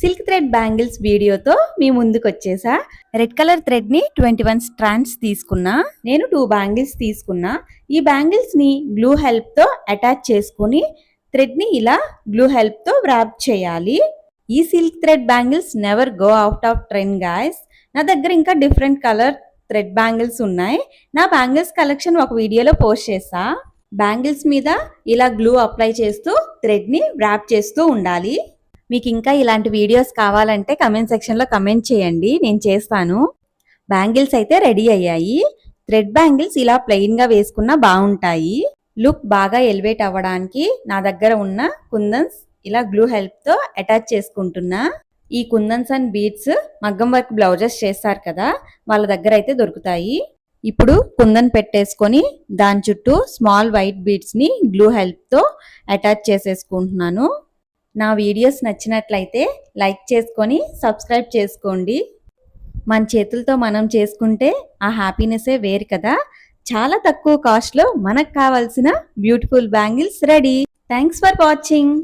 Silk thread bangles వీడియోతో మీ ముందుకు వచ్చేసా. రెడ్ కలర్ థ్రెడ్ ని 21 స్ట్రాండ్స్ తీసుకున్నా. నేను 2 బ్యాంగిల్స్ తీసుకున్నా. ఈ బ్యాంగిల్స్ ని గ్లూ హెల్ప్ తో అటాచ్ చేసుకుని థ్రెడ్ ని ఇలా గ్లూ హెల్ప్ తో వ్రాప్ చేయాలి. ఈ silk thread bangles never go out of trend guys. నా దగ్గర ఇంకా డిఫరెంట్ కలర్ థ్రెడ్ బ్యాంగిల్స్ ఉన్నాయి. నా బ్యాంగిల్స్ కలెక్షన్ ఒక వీడియోలో పోస్ట్ చేసా. బ్యాంగిల్స్ మీద ఇలా గ్లూ అప్లై చేస్తూ థ్రెడ్ ని వ్రాప్ చేస్తూ ఉండాలి. మీకు ఇంకా ఇలాంటి వీడియోస్ కావాలంటే కమెంట్ సెక్షన్లో కమెంట్ చేయండి, నేను చేస్తాను. బ్యాంగిల్స్ అయితే రెడీ అయ్యాయి. థ్రెడ్ బ్యాంగిల్స్ ఇలా ప్లెయిన్గా వేసుకున్నా బాగుంటాయి. లుక్ బాగా ఎలివేట్ అవ్వడానికి నా దగ్గర ఉన్న కుందన్స్ ఇలా గ్లూ హెల్ప్తో అటాచ్ చేసుకుంటున్నా. ఈ కుందన్స్ అండ్ బీడ్స్ మగ్గం వర్క్ బ్లౌజెస్ చేస్తారు కదా, వాళ్ళ దగ్గర అయితే దొరుకుతాయి. ఇప్పుడు కుందన్ పెట్టేసుకొని దాని చుట్టూ స్మాల్ వైట్ బీడ్స్ని గ్లూ హెల్ప్తో అటాచ్ చేసేసుకుంటున్నాను. నా వీడియోస్ నచ్చినట్లయితే లైక్ చేసుకొని సబ్స్క్రైబ్ చేసుకోండి. మన చేతులతో మనం చేసుకుంటే ఆ హ్యాపీనెస్సే వేరు కదా. చాలా తక్కువ కాస్ట్లో మనకు కావాల్సిన beautiful bangles ready. Thanks for watching.